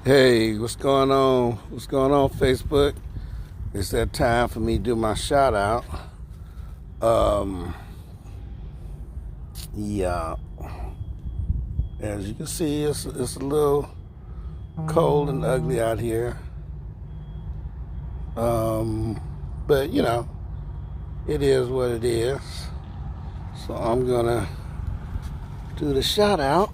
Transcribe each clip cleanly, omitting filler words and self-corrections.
Hey, what's going on? What's going on, Facebook? It's that time for me to do my shout out. Yeah, as you can see, it's a little cold and ugly out here. But you know, it is what it is. So I'm gonna do the shout out.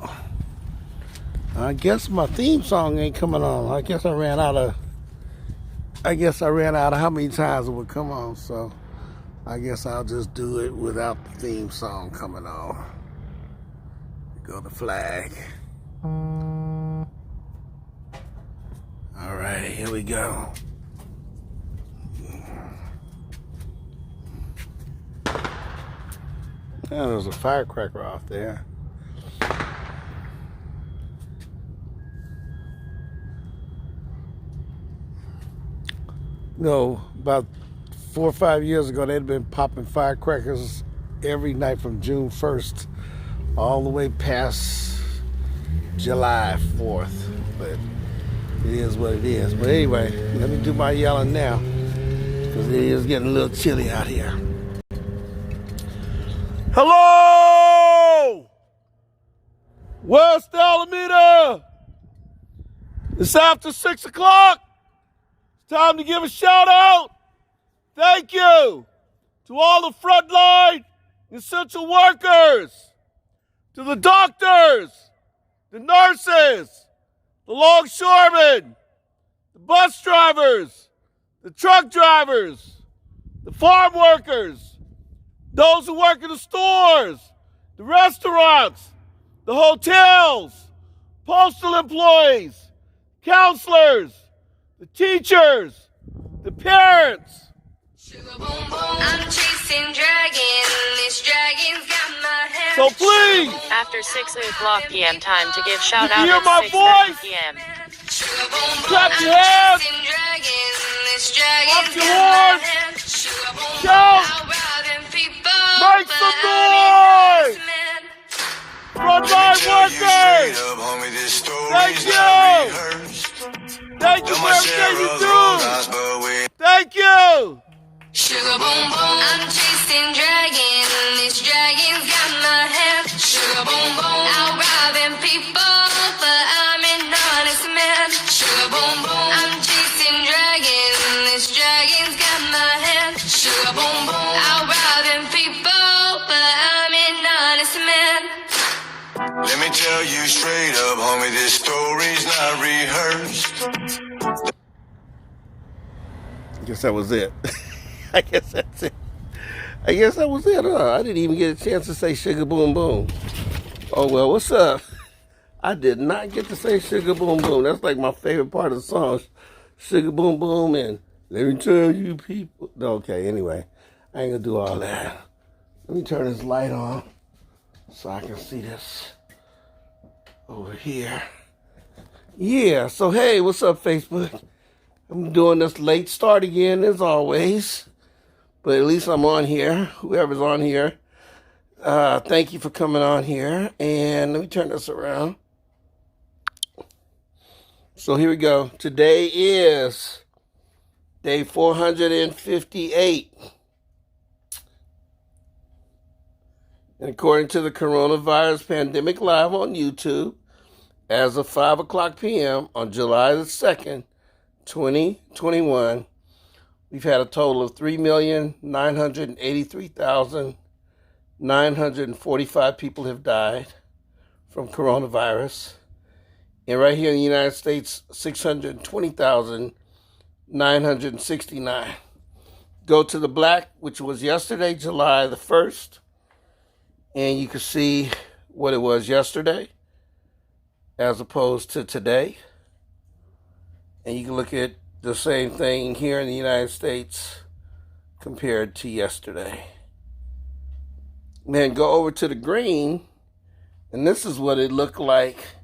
I guess my theme song ain't coming on. I guess I ran out of how many times it would come on. So I guess I'll just do it without the theme song coming on. Go to flag. All right, here we go. Yeah, there's a firecracker off there. You know, about 4 or 5 years ago, they'd been popping firecrackers every night from June 1st all the way past July 4th. But it is what it is. But anyway, let me do my yelling now, because it is getting a little chilly out here. Hello! West Alameda! It's after 6 o'clock. It's time to give a shout out. Thank you to all the frontline essential workers, to the doctors, the nurses, the longshoremen, the bus drivers, the truck drivers, the farm workers, those who work in the stores, the restaurants, the hotels, postal employees, counselors, the teachers, the parents. I'm chasing dragon. This dragon's got my head. So please, after 6 o'clock p.m. time to give shout you out hear at my 6:30 voice? p.m. Clap your hands. Clap your horns. Shout. Make some noise. Frontline workers. Thank you. Thank you for everything you do. Thank you. Sugar boom boom, I'm chasing dragon. This dragon's got my head. Sugar boom boom, out robbing people, but I'm an honest man. Sugar boom boom, I'm chasing dragon. This dragon's got my head. Sugar boom boom, out robbing people, but I'm an honest man. Let me tell you straight up, homie, this story's not rehearsed. I guess that was it. I guess that's it. I guess that was it. I didn't even get a chance to say sugar boom boom. Oh well, what's up? I did not get to say sugar boom boom. That's like my favorite part of the song. Sugar boom boom and let me tell you people. Okay, anyway, I ain't gonna do all that. Let me turn this light on so I can see this over here. Yeah, so hey, what's up, Facebook? I'm doing this late start again, as always. But at least I'm on here. Whoever's on here, thank you for coming on here. And let me turn this around. So here we go. Today is day 458. And according to the Coronavirus Pandemic Live on YouTube, as of 5 o'clock p.m. on July the 2nd, 2021, we've had a total of 3,983,945 people have died from coronavirus. And right here in the United States, 620,969. Go to the black, which was yesterday, July the 1st. And you can see what it was yesterday as opposed to today. And you can look at the same thing here in the United States compared to yesterday. Then go over to the green, and this is what it looked like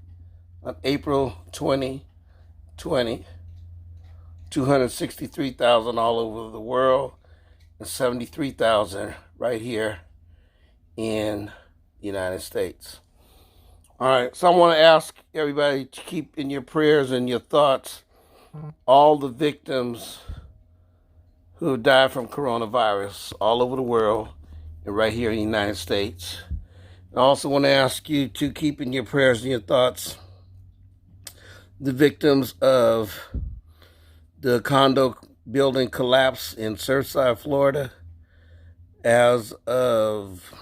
on April 2020. 263,000 all over the world, and 73,000 right here in the United States. All right, so I want to ask everybody to keep in your prayers and your thoughts all the victims who have died from coronavirus all over the world and right here in the United States. I also want to ask you to keep in your prayers and your thoughts the victims of the condo building collapse in Surfside, Florida. As of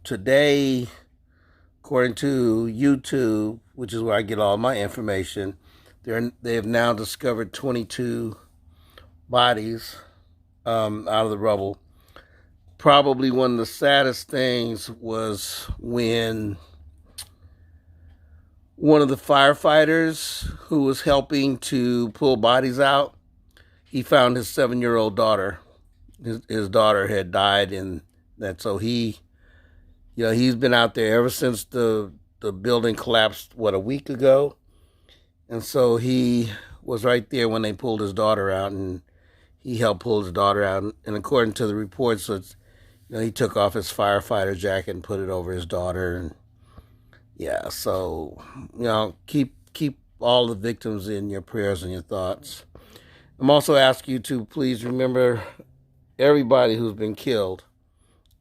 today, according to YouTube, which is where I get all my information, they have now discovered 22 bodies out of the rubble. Probably one of the saddest things was when one of the firefighters who was helping to pull bodies out, he found his 7-year-old daughter. His daughter had died in that, so he's been out there ever since the building collapsed, a week ago. And so he was right there when they pulled his daughter out, and he helped pull his daughter out. And according to the reports, he took off his firefighter jacket and put it over his daughter. And yeah, so, keep all the victims in your prayers and your thoughts. I'm also asking you to please remember everybody who's been killed.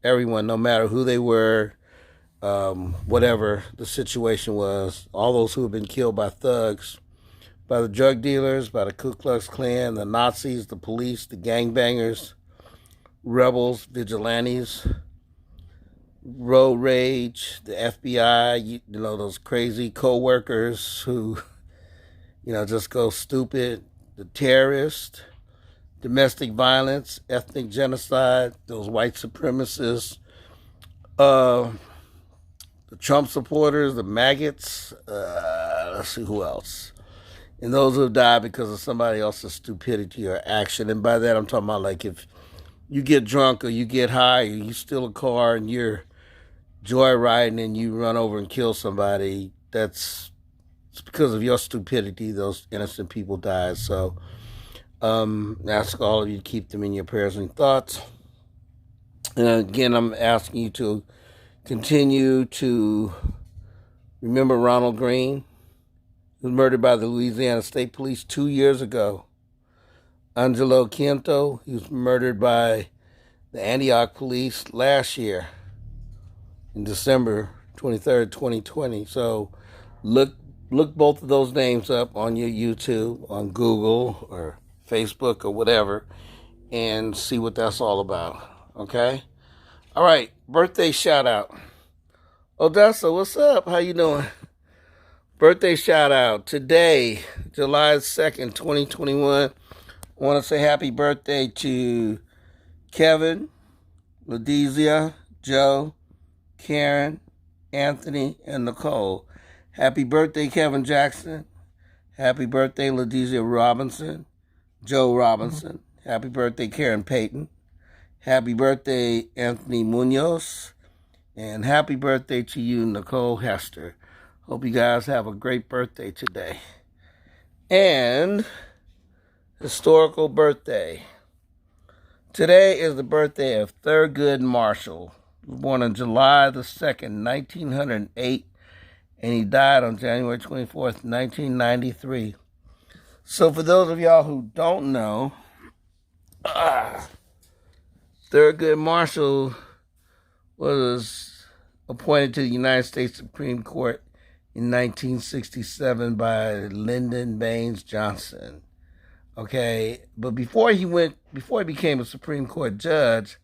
Everyone, no matter who they were, whatever the situation was, all those who have been killed by thugs, by the drug dealers, by the Ku Klux Klan, the Nazis, the police, the gangbangers, rebels, vigilantes, road rage, the FBI, those crazy co-workers who, just go stupid, the terrorists, domestic violence, ethnic genocide, those white supremacists, the Trump supporters, the maggots, let's see who else. And those who have died because of somebody else's stupidity or action. And by that, I'm talking about like if you get drunk or you get high or you steal a car and you're joyriding and you run over and kill somebody, it's because of your stupidity those innocent people died. So ask all of you to keep them in your prayers and thoughts. And again, I'm asking you to continue to remember Ronald Green, who was murdered by the Louisiana State Police 2 years ago. Angelo Quinto, he was murdered by the Antioch Police last year in December 23rd, 2020. So look both of those names up on your YouTube, on Google or Facebook or whatever, and see what that's all about, okay? All right, birthday shout out. Odessa, what's up? How you doing? Birthday shout out. Today, July 2nd, 2021. I want to say happy birthday to Kevin, Ladizia, Joe, Karen, Anthony, and Nicole. Happy birthday, Kevin Jackson. Happy birthday, Ladizia Robinson, Joe Robinson. Happy birthday, Karen Payton. Happy birthday, Anthony Munoz. And happy birthday to you, Nicole Hester. Hope you guys have a great birthday today. And historical birthday. Today is the birthday of Thurgood Marshall. He was born on July the 2nd, 1908, and he died on January 24th, 1993. So for those of y'all who don't know, Thurgood Marshall was appointed to the United States Supreme Court in 1967 by Lyndon Baines Johnson. Okay, but before he became a Supreme Court judge,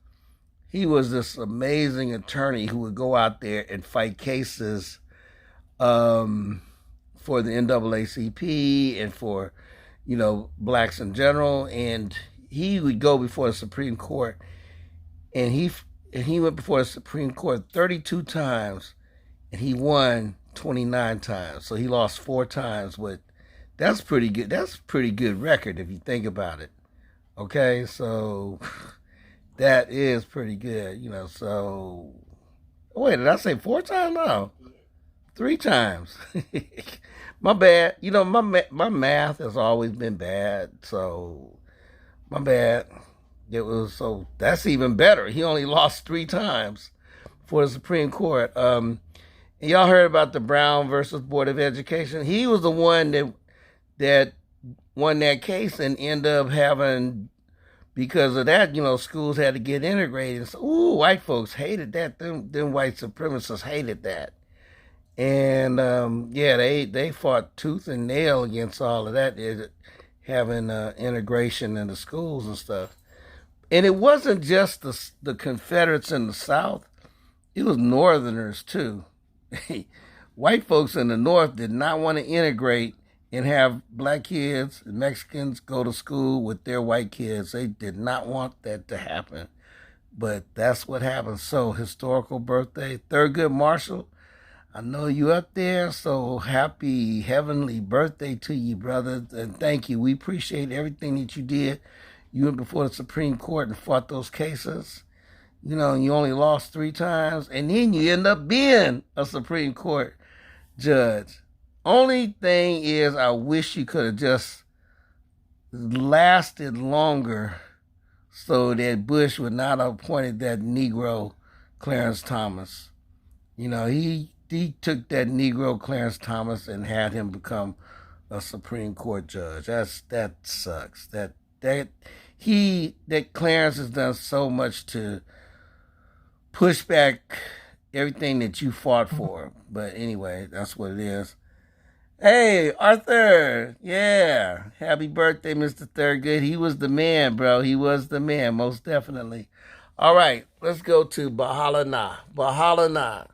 he was this amazing attorney who would go out there and fight cases for the NAACP and for, blacks in general. And he would go before the Supreme Court, and he went before the Supreme Court 32 times, and he won 29 times. So he lost 4 times, but that's pretty good. That's a pretty good record if you think about it. Okay, so that is pretty good, so wait, did I say 4 times? No. 3 times. My bad. My math has always been bad, so my bad. So that's even better. He only lost 3 times for the Supreme Court. And Y'all heard about the Brown versus Board of Education? He was the one that won that case and ended up having, because of that, schools had to get integrated. So, white folks hated that. Them white supremacists hated that. And yeah, they fought tooth and nail against all of that, having integration in the schools and stuff. And it wasn't just the Confederates in the South; it was Northerners too. White folks in the North did not want to integrate and have black kids and Mexicans go to school with their white kids. They did not want that to happen. But that's what happened. So, historical birthday, Thurgood Marshall, I know you up there, so happy heavenly birthday to you, brother. And thank you. We appreciate everything that you did. You went before the Supreme Court and fought those cases. You only lost 3 times, and then you end up being a Supreme Court judge. Only thing is, I wish you could have just lasted longer so that Bush would not have appointed that Negro, Clarence Thomas. He took that Negro, Clarence Thomas, and had him become a Supreme Court judge. That sucks. That Clarence has done so much to push back everything that you fought for. But anyway, that's what it is. Hey, Arthur. Yeah. Happy birthday, Mr. Thurgood. He was the man, bro. He was the man, most definitely. All right, let's go to Bahala Na. Bahala Na.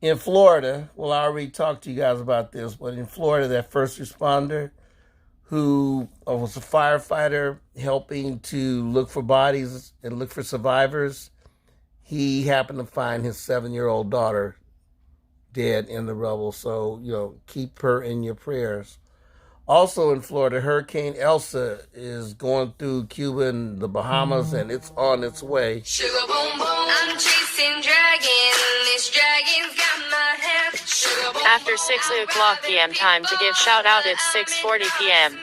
In Florida, well, I already talked to you guys about this, but in Florida, that first responder who was a firefighter helping to look for bodies and look for survivors, he happened to find his 7-year-old daughter dead in the rubble. So, keep her in your prayers. Also in Florida, Hurricane Elsa is going through Cuba and the Bahamas, and it's on its way. Sugar boom boom, I'm chasing dragon. This dragon's got my head. Sugar boom. After 6 o'clock p.m. time to give shout out, it's 6:40 p.m.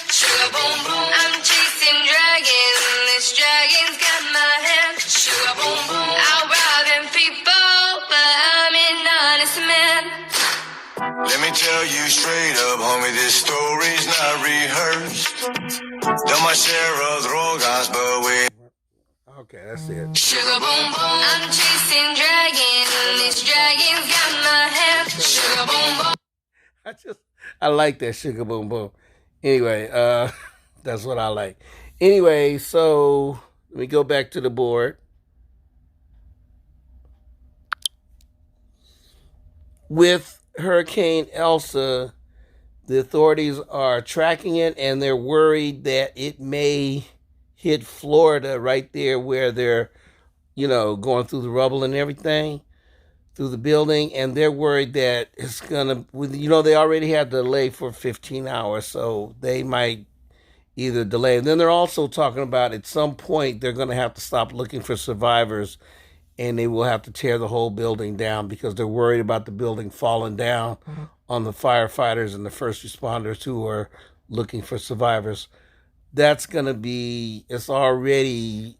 Sugar boom boom, I'm chasing dragon. This dragon's got my head. Sugar boom boom, I'm robbing people, but I'm an honest man. Let me tell you straight up, homie, this story's not rehearsed. Done my share of drogas, but we... Okay, that's it. Sugar boom boom, I'm chasing dragon. This dragon's got my head. Sugar boom boom. I like that sugar boom boom. Anyway, that's what I like. Anyway, so let me go back to the board. With Hurricane Elsa, the authorities are tracking it, and they're worried that it may hit Florida right there where they're, going through the rubble and everything, through the building, and they're worried that it's going to, they already had delay for 15 hours, so they might either delay. And then they're also talking about at some point they're going to have to stop looking for survivors, and they will have to tear the whole building down because they're worried about the building falling down on the firefighters and the first responders who are looking for survivors. That's going to be, it's already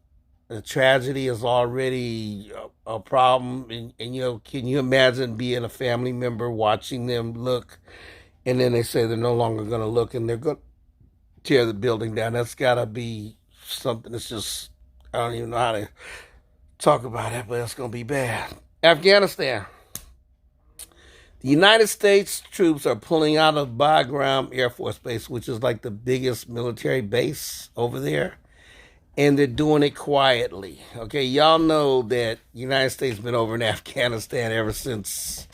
a tragedy, it's already a problem. And can you imagine being a family member watching them look, and then they say they're no longer going to look and they're going to tear the building down? That's got to be something that's just, I don't even know how to talk about it, but it's going to be bad. Afghanistan. The United States troops are pulling out of Bagram Air Force Base, which is like the biggest military base over there, and they're doing it quietly. Okay, y'all know that the United States has been over in Afghanistan ever since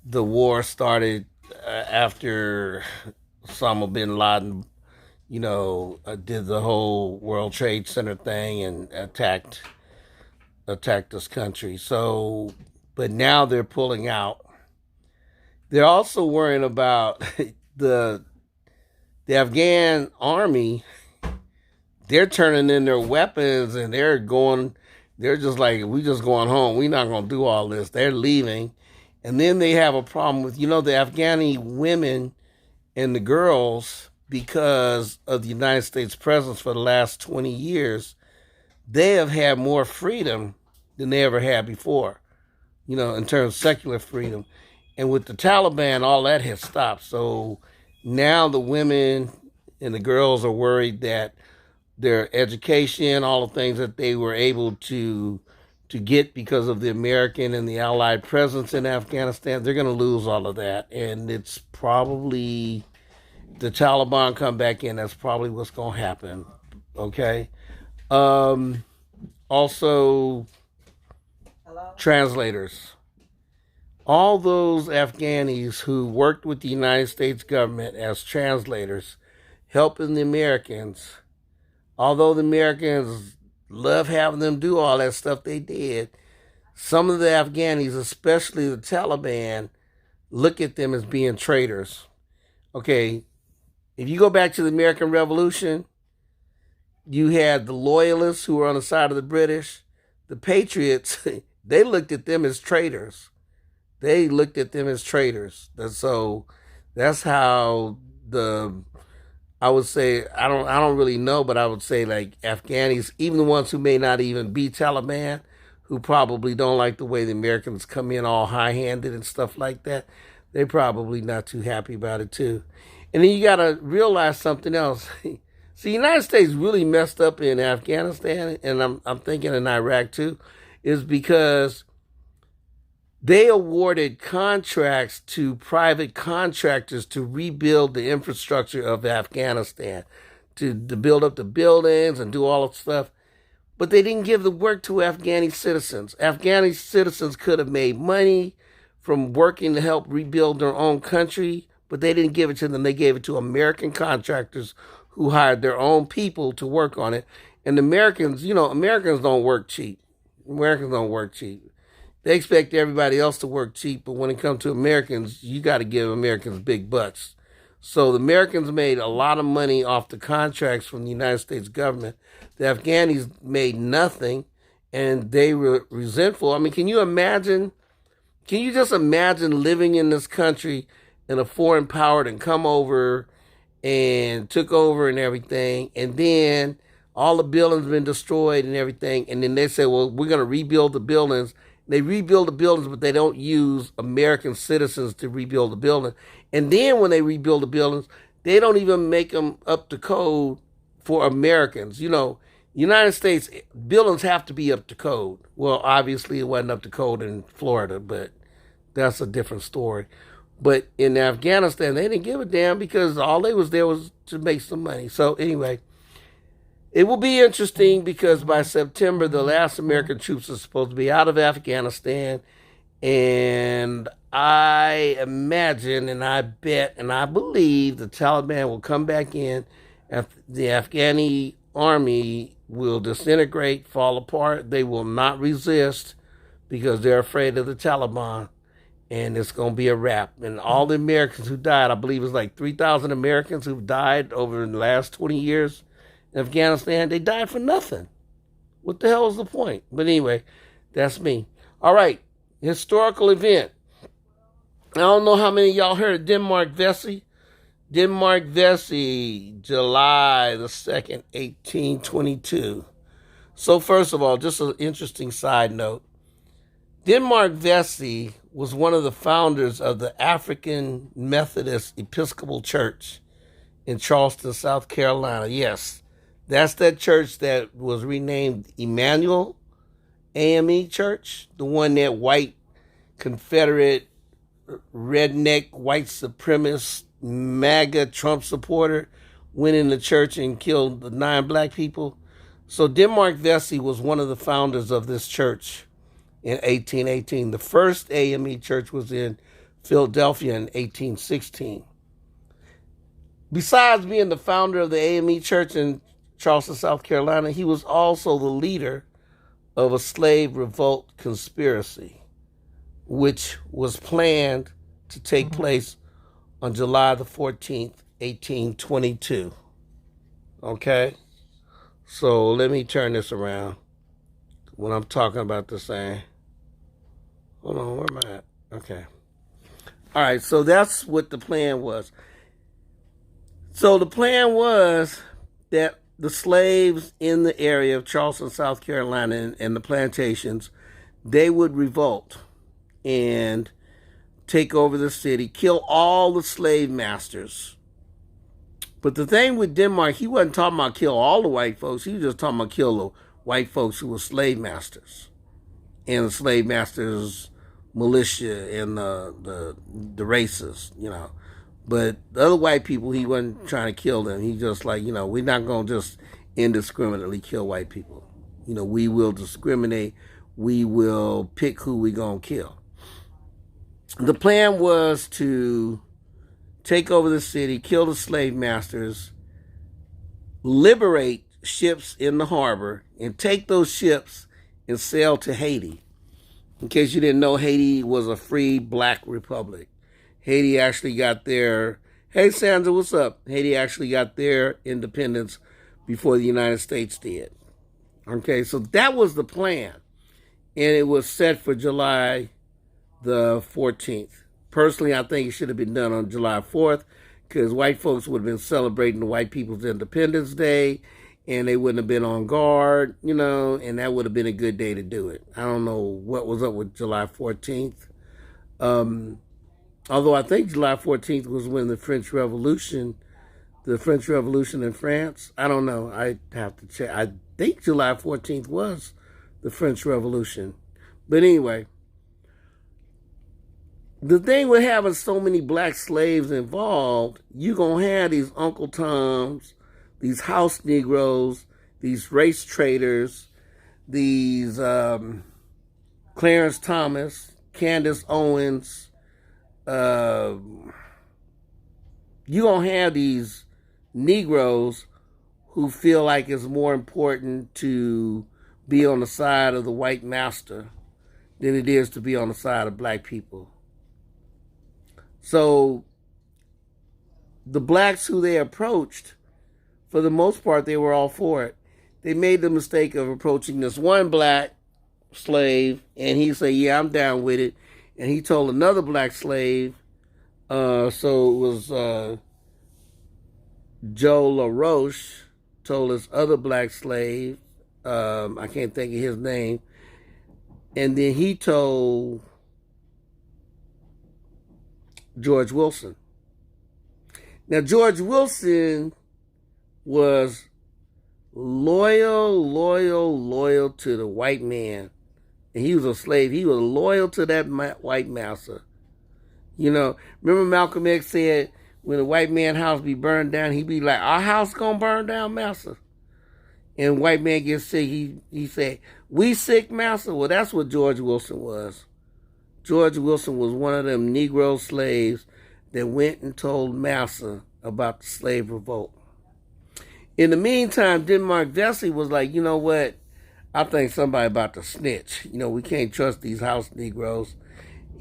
the war started, after Osama bin Laden, did the whole World Trade Center thing and attacked this country. So, but now they're pulling out. They're also worrying about the Afghan army. They're turning in their weapons and they're just like, we just going home. We're not going to do all this. They're leaving. And then they have a problem with, the Afghani women and the girls, because of the United States presence for the last 20 years, they have had more freedom than they ever had before. in terms of secular freedom. And with the Taliban, all that has stopped. So now the women and the girls are worried that their education, all the things that they were able to get because of the American and the Allied presence in Afghanistan, they're going to lose all of that. And it's probably the Taliban come back in. That's probably what's going to happen. Okay. Also, translators. All those Afghanis who worked with the United States government as translators, helping the Americans, although the Americans love having them do all that stuff they did, some of the Afghanis, especially the Taliban, look at them as being traitors. Okay, if you go back to the American Revolution, you had the loyalists who were on the side of the British. The patriots, they looked at them as traitors. So that's how I would say, I don't really know, but I would say like Afghanis, even the ones who may not even be Taliban, who probably don't like the way the Americans come in all high-handed and stuff like that, they're probably not too happy about it too. And then you got to realize something else. See, the United States really messed up in Afghanistan, and I'm thinking in Iraq too, is because they awarded contracts to private contractors to rebuild the infrastructure of Afghanistan, to build up the buildings and do all that stuff. But they didn't give the work to Afghani citizens. Afghani citizens could have made money from working to help rebuild their own country, but they didn't give it to them. They gave it to American contractors who hired their own people to work on it. And the Americans, Americans don't work cheap. They expect everybody else to work cheap, but when it comes to Americans, you got to give Americans big bucks. So the Americans made a lot of money off the contracts from the United States government. The Afghanis made nothing, and they were resentful. I mean, can you just imagine living in this country and a foreign power and come over and took over and everything, and then all the buildings have been destroyed and everything, and then they say, well, we're going to rebuild the buildings. They rebuild the buildings, but they don't use American citizens to rebuild the building. And then when they rebuild the buildings, they don't even make them up to code for Americans. United States buildings have to be up to code. Well, obviously it wasn't up to code in Florida, but that's a different story. But in Afghanistan, they didn't give a damn because all they was there was to make some money. So anyway, it will be interesting because by September, the last American troops are supposed to be out of Afghanistan. And I imagine and I bet and I believe the Taliban will come back in. The Afghani army will disintegrate, fall apart. They will not resist because they're afraid of the Taliban. And it's going to be a wrap. And all the Americans who died, I believe it's like 3,000 Americans who've died over the last 20 years, Afghanistan, they died for nothing. What the hell is the point? But anyway, that's me. All right, historical event. I don't know how many of y'all heard of Denmark Vesey. Denmark Vesey, July the 2nd, 1822. So first of all, just an interesting side note. Denmark Vesey was one of the founders of the African Methodist Episcopal Church in Charleston, South Carolina. Yes. That's that church that was renamed Emmanuel AME Church, the one that white Confederate redneck white supremacist MAGA Trump supporter went in the church and killed the 9 black people. So Denmark Vesey was one of the founders of this church in 1818. The first AME church was in Philadelphia in 1816. Besides being the founder of the AME church in Charleston, South Carolina, he was also the leader of a slave revolt conspiracy, which was planned to take place on July the 14th, 1822. Okay? So let me turn this around when I'm talking about the same. Hold on, where am I at? Okay. All right, so that's what the plan was. So the plan was that the slaves in the area of Charleston, South Carolina, and the plantations, they would revolt. and take over the city, kill all the slave masters. But the thing with Denmark, he wasn't talking about kill all the white folks. He was just talking about kill the white folks who were slave masters. And the slave masters, militia, and the racists, you know. But the other white people, he wasn't trying to kill them. He just like, you know, we're not going to just indiscriminately kill white people. You know, we will discriminate. We will pick who we're going to kill. The plan was to take over the city, kill the slave masters, liberate ships in the harbor, and take those ships and sail to Haiti. In case you didn't know, Haiti was a free black republic. Haiti actually got their, hey Sandra, what's up? Haiti actually got their independence before the United States did. Okay, so that was the plan. And it was set for July the 14th. Personally, I think it should have been done on July 4th because white folks would have been celebrating the white people's Independence Day and they wouldn't have been on guard, you know, and that would have been a good day to do it. I don't know what was up with July 14th. Although I think July 14th was when the French Revolution in France. I don't know. I have to check. I think July 14th was the French Revolution. But anyway, the thing with having so many black slaves involved, you're going to have these Uncle Toms, these house Negroes, these race traders, these Clarence Thomas, Candace Owens. You're going to have these Negroes who feel like it's more important to be on the side of the white master than it is to be on the side of black people. So the blacks who they approached, for the most part, they were all for it. They made the mistake of approaching this one black slave, and he said, yeah, I'm down with it. And he told another black slave, so it was Joe LaRoche, told this other black slave, I can't think of his name, and then he told George Wilson. Now, George Wilson was loyal to the white man. And he was a slave. He was loyal to that white master. You know, remember Malcolm X said, when a white man's house be burned down, he be like, our house gonna burn down, master. And white man gets sick, he said, we sick, master? Well, that's what George Wilson was. George Wilson was one of them Negro slaves that went and told Massa about the slave revolt. In the meantime, Denmark Vesey was like, you know what? I think somebody about to snitch. You know, we can't trust these house Negroes.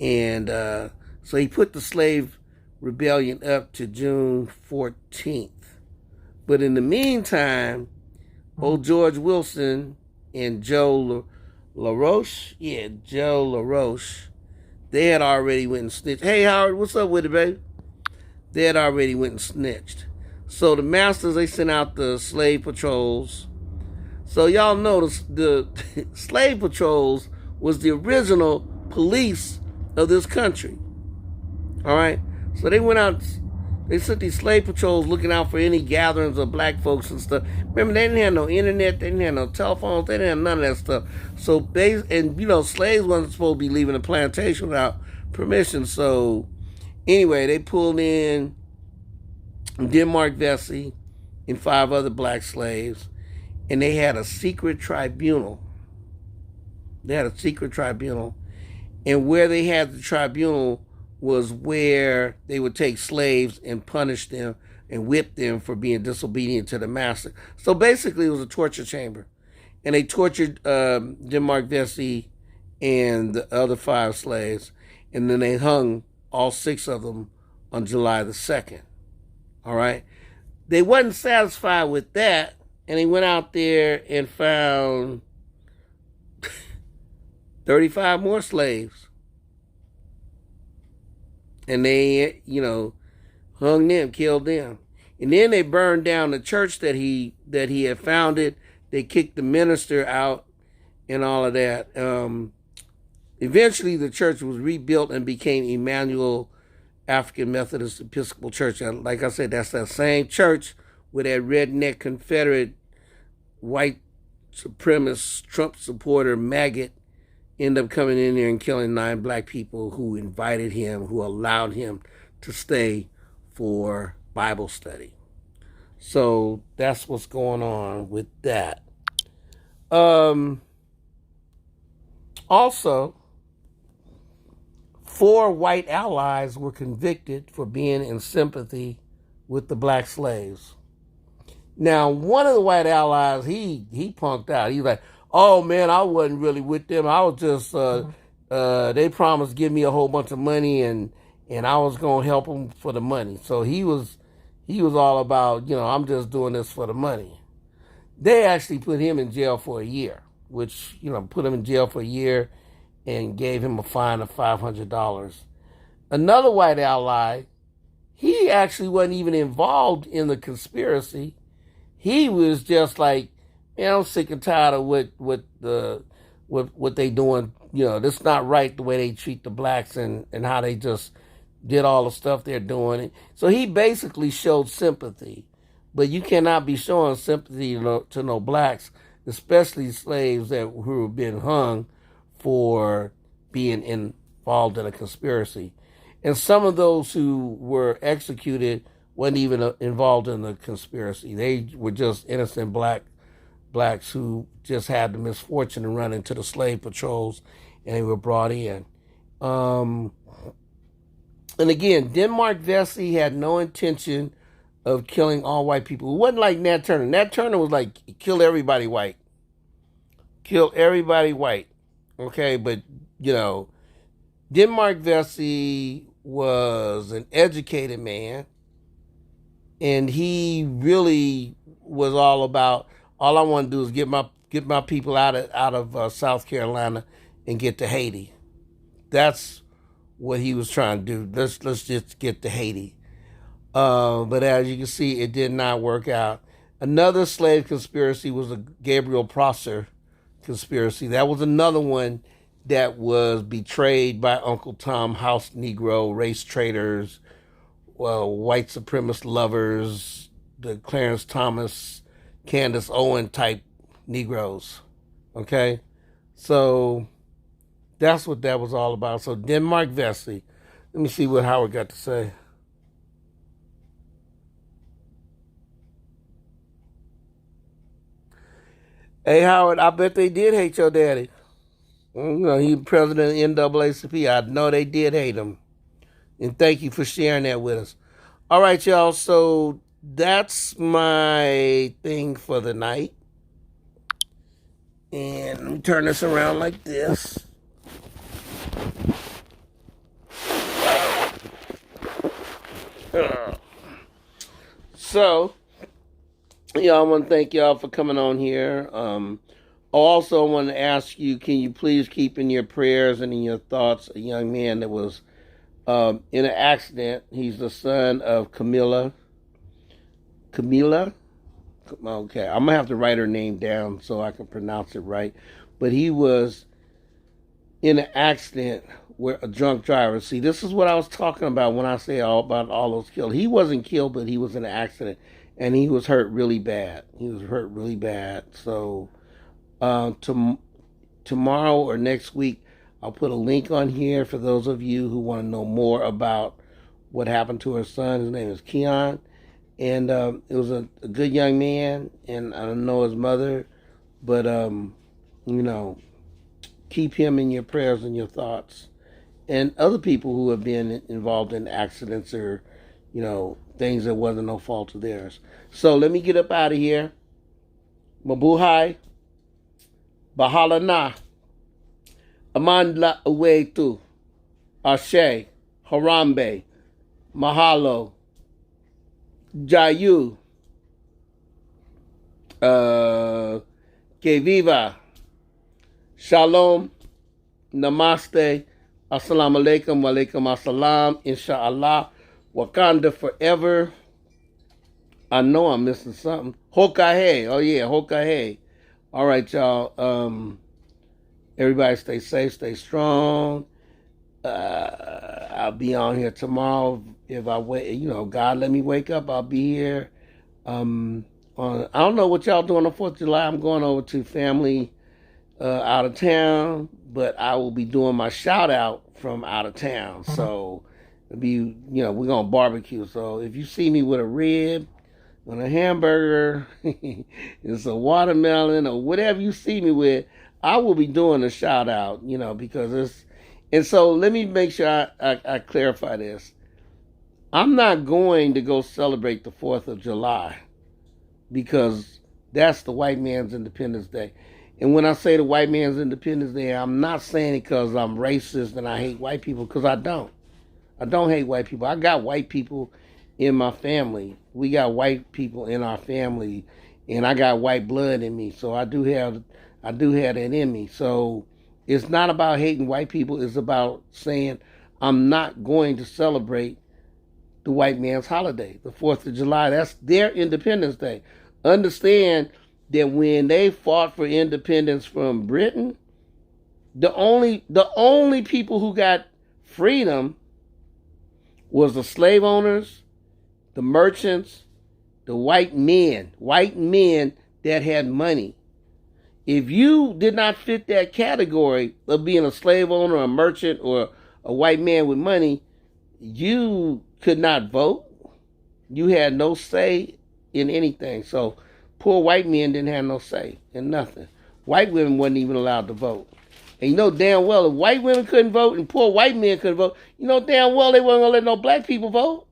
And so he put the slave rebellion up to June 14th. But in the meantime, old George Wilson and Joe LaRoche, they had already went and snitched. Hey, Howard, what's up with it, baby? They had already went and snitched. So the masters, they sent out the slave patrols. So y'all know the slave patrols was the original police of this country. All right? So they went out, they sent these slave patrols looking out for any gatherings of black folks and stuff. Remember, they didn't have no internet, they didn't have no telephones, they didn't have none of that stuff. So slaves wasn't supposed to be leaving the plantation without permission. So anyway, they pulled in Denmark Vesey and 5 other black slaves, and they had a secret tribunal. And where they had the tribunal was where they would take slaves and punish them and whip them for being disobedient to the master. So basically, it was a torture chamber. And they tortured Denmark Vesey and the other 5 slaves. And then they hung all 6 of them on July the 2nd. All right? They wasn't satisfied with that. And they went out there and found 35 more slaves. And they, hung them, killed them. And then they burned down the church that he had founded. They kicked the minister out and all of that. Eventually, the church was rebuilt and became Emmanuel African Methodist Episcopal Church. And like I said, that's that same church where that redneck Confederate white supremacist Trump supporter maggot ended up coming in there and killing 9 black people who invited him, who allowed him to stay for Bible study. So that's what's going on with that. Also, 4 white allies were convicted for being in sympathy with the black slaves. Now, one of the white allies, he punked out. He was like, "Oh man, I wasn't really with them. I was just they promised to give me a whole bunch of money, and I was gonna help them for the money." So he was all about, I'm just doing this for the money. They actually put him in jail for a year, which, put him in jail for a year and gave him a fine of $500. Another white ally, he actually wasn't even involved in the conspiracy. He was just like, man, I'm sick and tired of what they doing. This not right the way they treat the blacks and how they just did all the stuff they're doing. So he basically showed sympathy. But you cannot be showing sympathy to no blacks, especially slaves who have been hung for being involved in a conspiracy. And some of those who were executed weren't even involved in the conspiracy. They were just innocent blacks who just had the misfortune to run into the slave patrols, and they were brought in. And again, Denmark Vesey had no intention of killing all white people. It wasn't like Nat Turner. Nat Turner was like, kill everybody white. Kill everybody white. Okay, but, Denmark Vesey was an educated man, and he really was all about, all I want to do is get my people out of South Carolina and get to Haiti. That's what he was trying to do. Let's just get to Haiti. But as you can see, it did not work out. Another slave conspiracy was the Gabriel Prosser conspiracy. That was another one that was betrayed by Uncle Tom, house Negro, race traitors, white supremacist lovers, the Clarence Thomas, Candace Owen type Negroes. Okay? So that's what that was all about. So Denmark Vesey. Let me see what Howard got to say. Hey, Howard, I bet they did hate your daddy. He president of NAACP. I know they did hate him. And thank you for sharing that with us. All right, y'all. So that's my thing for the night. And let me turn this around like this. So, I want to thank y'all for coming on here. Also, I want to ask you, can you please keep in your prayers and in your thoughts a young man that was in an accident. He's the son of Camilla. Okay, I'm going to have to write her name down so I can pronounce it right. But he was in an accident where a drunk driver. See, this is what I was talking about when I say about all those killed. He wasn't killed, but he was in an accident. And he was hurt really bad. So tomorrow or next week, I'll put a link on here for those of you who want to know more about what happened to her son. His name is Keon. And it was a good young man. And I don't know his mother. But, keep him in your prayers and your thoughts. And other people who have been involved in accidents or, things that wasn't no fault of theirs. So let me get up out of here. Mabuhay. Bahala na. Amandla Uwetu. Ashe. Harambe. Mahalo. Jayu. Que viva. Shalom. Namaste. Assalamu alaikum. Wa alaikum assalam. Insha'Allah. Wakanda forever. I know I'm missing something. Hokahe. Oh, yeah. Hokahe. All right, y'all. Everybody stay safe, stay strong. I'll be on here tomorrow if I wait. God let me wake up. I'll be here. I don't know what y'all doing on the 4th of July. I'm going over to family out of town, but I will be doing my shout out from out of town. So it'll be, we're gonna barbecue. So if you see me with a rib on a hamburger, it's a watermelon or whatever you see me with, I will be doing a shout out, because it's. And so let me make sure I clarify this. I'm not going to go celebrate the 4th of July because that's the white man's Independence Day. And when I say the white man's Independence Day, I'm not saying it because I'm racist and I hate white people, because I don't. I don't hate white people. I got white people in my family. We got white people in our family, and I got white blood in me. So I do have that in me. So it's not about hating white people. It's about saying I'm not going to celebrate the white man's holiday, the 4th of July. That's their Independence Day. Understand that when they fought for independence from Britain, the only people who got freedom was the slave owners, the merchants, the white men that had money. If you did not fit that category of being a slave owner, a merchant, or a white man with money, you could not vote. You had no say in anything. So poor white men didn't have no say in nothing. White women wasn't even allowed to vote. And you know damn well if white women couldn't vote and poor white men couldn't vote, you know damn well they weren't going to let no black people vote.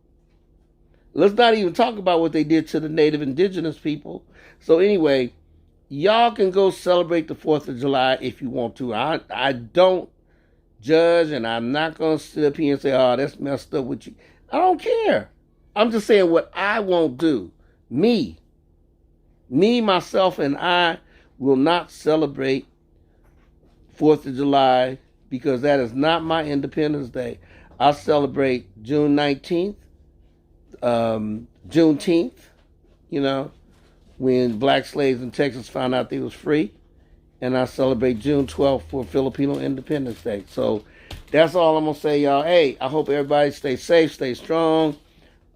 Let's not even talk about what they did to the native indigenous people. So anyway, y'all can go celebrate the 4th of July if you want to. I don't judge, and I'm not going to sit up here and say, oh, that's messed up with you. I don't care. I'm just saying what I won't do. Me, myself, and I will not celebrate 4th of July because that is not my Independence Day. I'll celebrate June 19th, Juneteenth, when black slaves in Texas found out they was free. And I celebrate June 12th for Filipino Independence Day. So that's all I'm going to say, y'all. Hey, I hope everybody stay safe, stay strong.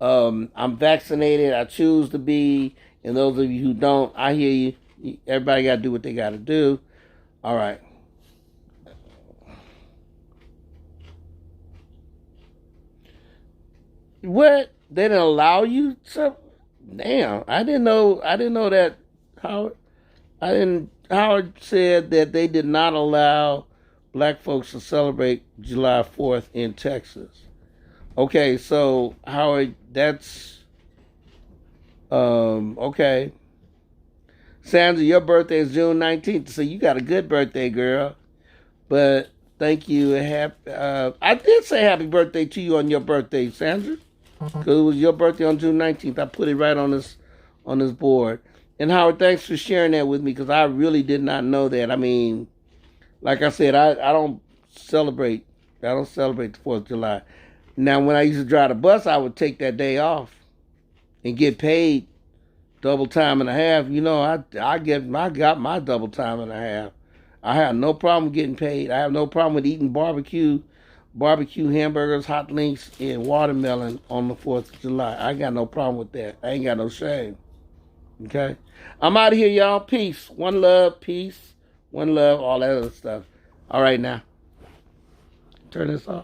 I'm vaccinated. I choose to be. And those of you who don't, I hear you. Everybody got to do what they got to do. All right. What? They didn't allow you to? Damn, I didn't know that. Howard said that they did not allow black folks to celebrate July 4th in Texas. Okay, so Howard, that's okay. Sandra, your birthday is June 19th, so you got a good birthday, girl. But thank you. I did say happy birthday to you on your birthday, Sandra, because it was your birthday on June 19th. I put it right on this board. And Howard, thanks for sharing that with me because I really did not know that. I mean, like I said, I don't celebrate the 4th of July. Now, when I used to drive the bus, I would take that day off and get paid double time and a half. I got my double time and a half. I have no problem getting paid. I have no problem with eating barbecue hamburgers, hot links, and watermelon on the 4th of July. I got no problem with that. I ain't got no shame. Okay? I'm out of here, y'all. Peace. One love. Peace. One love. All that other stuff. All right, now. Turn this off.